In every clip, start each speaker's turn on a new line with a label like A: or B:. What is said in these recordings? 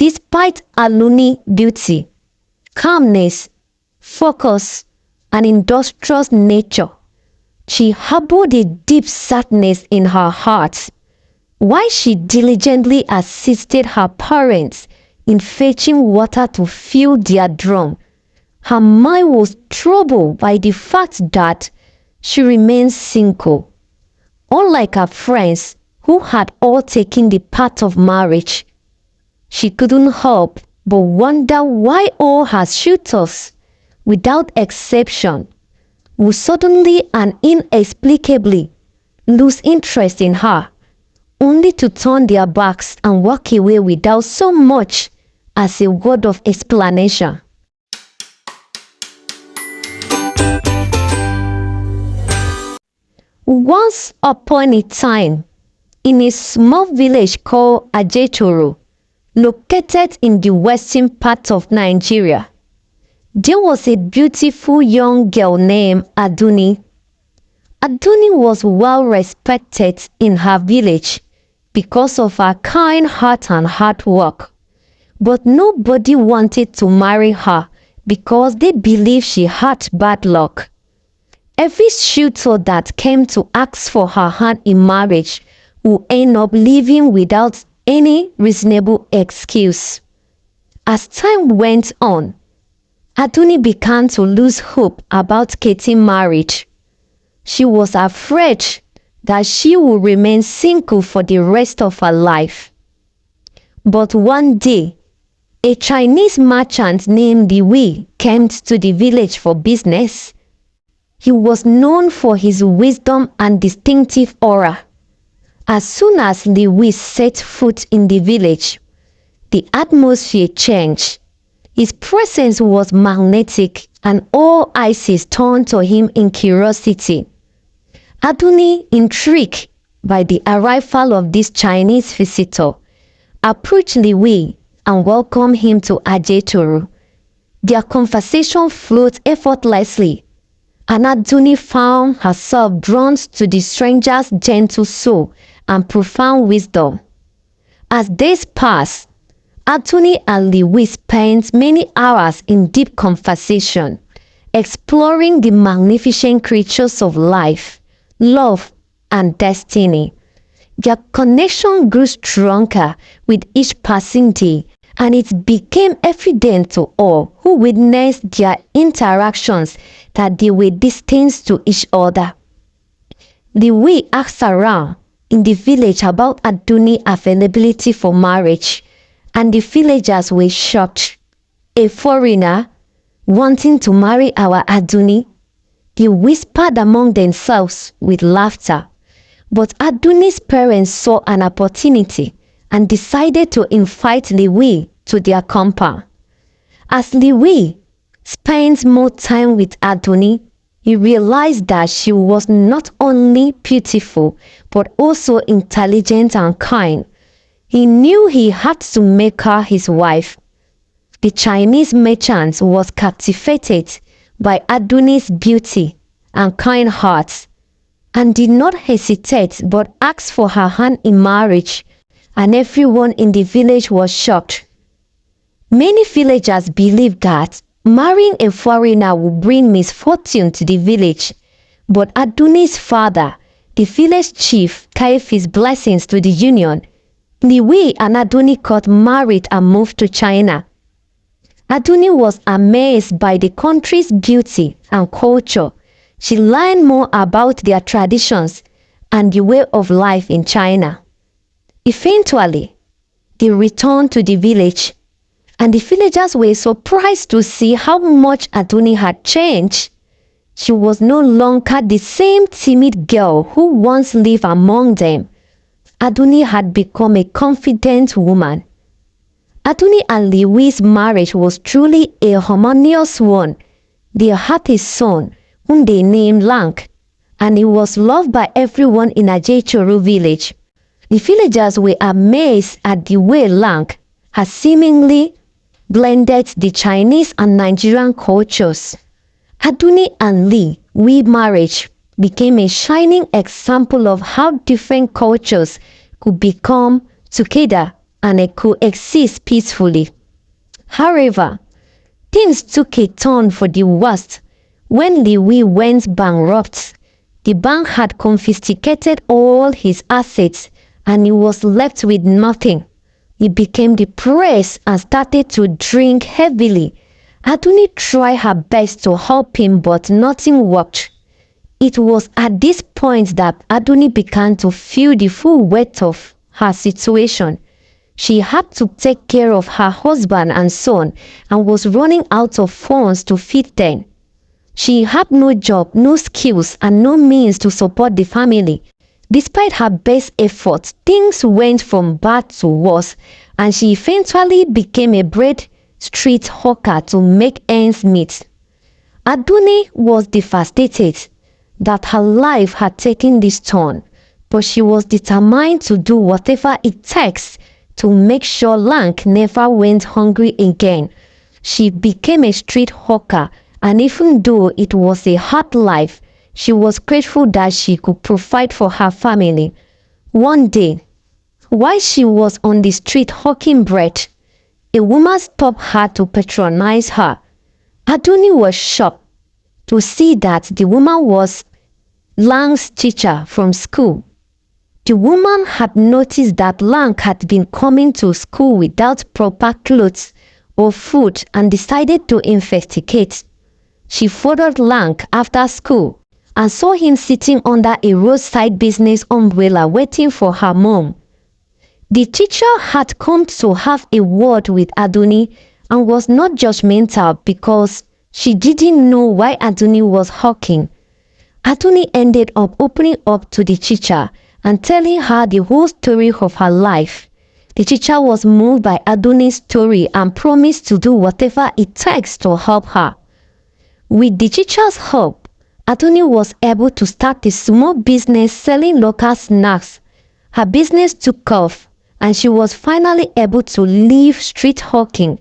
A: Despite Adunni's beauty, calmness, focus, and industrious nature, she harbored a deep sadness in her heart. While she diligently assisted her parents in fetching water to fill their drum, her mind was troubled by the fact that she remained single. Unlike her friends who had all taken the path of marriage, she couldn't help but wonder why all her suitors, without exception, would suddenly and inexplicably lose interest in her, only to turn their backs and walk away without so much as a word of explanation. Once upon a time, in a small village called Ajetoro, located in the western part of Nigeria, there was a beautiful young girl named Adunni. Adunni was well respected in her village because of her kind heart and hard work, but nobody wanted to marry her because they believed she had bad luck. Every suitor that came to ask for her hand in marriage would end up leaving without any reasonable excuse. As time went on, Adunni began to lose hope about getting married. She was afraid that she would remain single for the rest of her life. But one day, a Chinese merchant named Li Wei came to the village for business. He was known for his wisdom and distinctive aura. As soon as Li Wei set foot in the village, the atmosphere changed. His presence was magnetic and all eyes turned to him in curiosity. Adunni, intrigued by the arrival of this Chinese visitor, approached Li Wei and welcomed him to Ajetoro. Their conversation flowed effortlessly, and Adunni found herself drawn to the stranger's gentle soul and profound wisdom. As days passed, Adunni and Li Wei spent many hours in deep conversation, exploring the magnificent creatures of life, love, and destiny. Their connection grew stronger with each passing day, and it became evident to all who witnessed their interactions that they were distant to each other. Li Wei asked around in the village about Adunni's availability for marriage, and the villagers were shocked. A foreigner wanting to marry our Adunni? They whispered among themselves with laughter. But Adunni's parents saw an opportunity and decided to invite Li Wei to their compound. As Li Wei spent more time with Adunni, he realized that she was not only beautiful but also intelligent and kind. He knew he had to make her his wife. The Chinese merchant was captivated by Adunni's beauty and kind heart, and did not hesitate but asked for her hand in marriage, and everyone in the village was shocked. Many villagers believed that marrying a foreigner would bring misfortune to the village, but Adunni's father, the village chief, gave his blessings to the union. Li Wei and Adunni got married and moved to China. Adunni was amazed by the country's beauty and culture. She learned more about their traditions and the way of life in China. Eventually, they returned to the village, and the villagers were surprised to see how much Adunni had changed. She was no longer the same timid girl who once lived among them. Adunni had become a confident woman. Adunni and Li Wei's marriage was truly a harmonious one. They had a son whom they named Lang, and he was loved by everyone in Ajetoro village. The villagers were amazed at the way Lang had seemingly blended the Chinese and Nigerian cultures. Adunni and Li Wei marriage became a shining example of how different cultures could become together and they coexist peacefully. However, things took a turn for the worst when Li Wei went bankrupt. The bank had confiscated all his assets and he was left with nothing. He became depressed and started to drink heavily. Adunni tried her best to help him, but nothing worked. It was at this point that Adunni began to feel the full weight of her situation. She had to take care of her husband and son and was running out of funds to feed them. She had no job, no skills, and no means to support the family. Despite her best efforts, things went from bad to worse, and she eventually became a bread street hawker to make ends meet. Adunni was devastated that her life had taken this turn, but she was determined to do whatever it takes to make sure Lang never went hungry again. She became a street hawker, and even though it was a hard life, she was grateful that she could provide for her family. One day, while she was on the street hawking bread, a woman stopped her to patronize her. Adunni was shocked to see that the woman was Lang's teacher from school. The woman had noticed that Lang had been coming to school without proper clothes or food and decided to investigate. She followed Lang after school and saw him sitting under a roadside business umbrella waiting for her mom. The teacher had come to have a word with Adunni and was not judgmental because she didn't know why Adunni was hawking. Adunni ended up opening up to the teacher and telling her the whole story of her life. The teacher was moved by Adunni's story and promised to do whatever it takes to help her. With the teacher's help, Adunni was able to start a small business selling local snacks. Her business took off, and she was finally able to leave street hawking.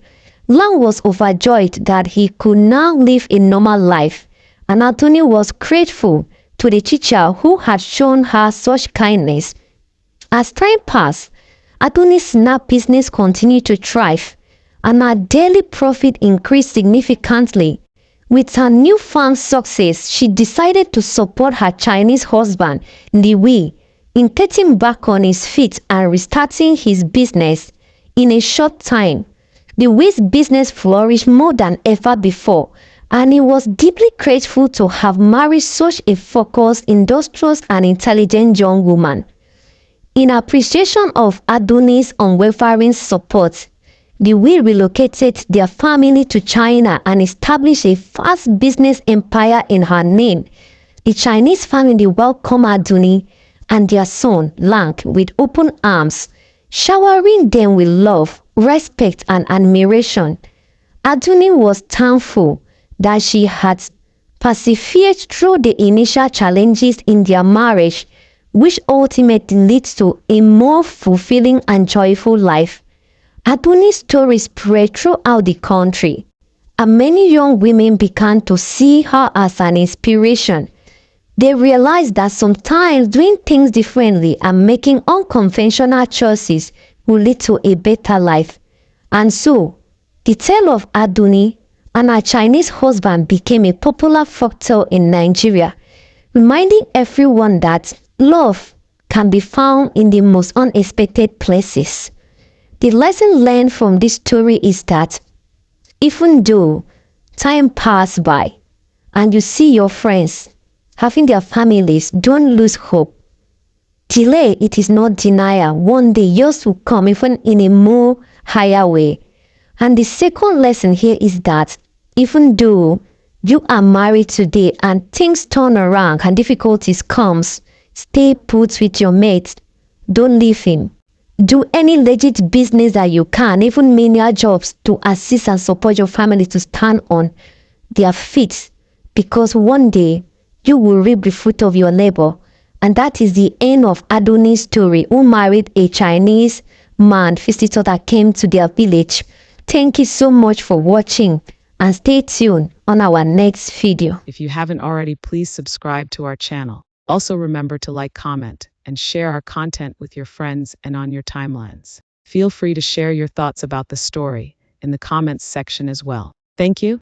A: Lang was overjoyed that he could now live a normal life, and Adunni was grateful to the teacher who had shown her such kindness. As time passed, Adunni's snack business continued to thrive, and her daily profit increased significantly. With her newfound success, she decided to support her Chinese husband, Li Wei, in getting back on his feet and restarting his business. In a short time, Li Wei's business flourished more than ever before, and he was deeply grateful to have married such a focused, industrious, and intelligent young woman. In appreciation of Adunni's unwavering support, Li Wei relocated their family to China and established a vast business empire in her name. The Chinese family welcomed Adunni and their son Lang with open arms, showering them with love, respect, and admiration. Adunni was thankful that she had persevered through the initial challenges in their marriage, which ultimately leads to a more fulfilling and joyful life. Adunni's story spread throughout the country, and many young women began to see her as an inspiration. They realized that sometimes doing things differently and making unconventional choices will lead to a better life. And so, the tale of Adunni and her Chinese husband became a popular folktale in Nigeria, reminding everyone that love can be found in the most unexpected places. The lesson learned from this story is that even though time passes by and you see your friends having their families, don't lose hope. Delay, it is not denial. One day yours will come, even in a more higher way. And the second lesson here is that even though you are married today and things turn around and difficulties comes, stay put with your mate. Don't leave him. Do any legit business that you can, even menial jobs, to assist and support your family to stand on their feet, because one day you will reap the fruit of your labor. And that is the end of Adunni's story, who married a Chinese man visitor that came to their village. Thank you so much for watching, and stay tuned on our next video.
B: If you haven't already, please subscribe to our channel. Also remember to like, comment, and share our content with your friends and on your timelines. Feel free to share your thoughts about the story in the comments section as well. Thank you.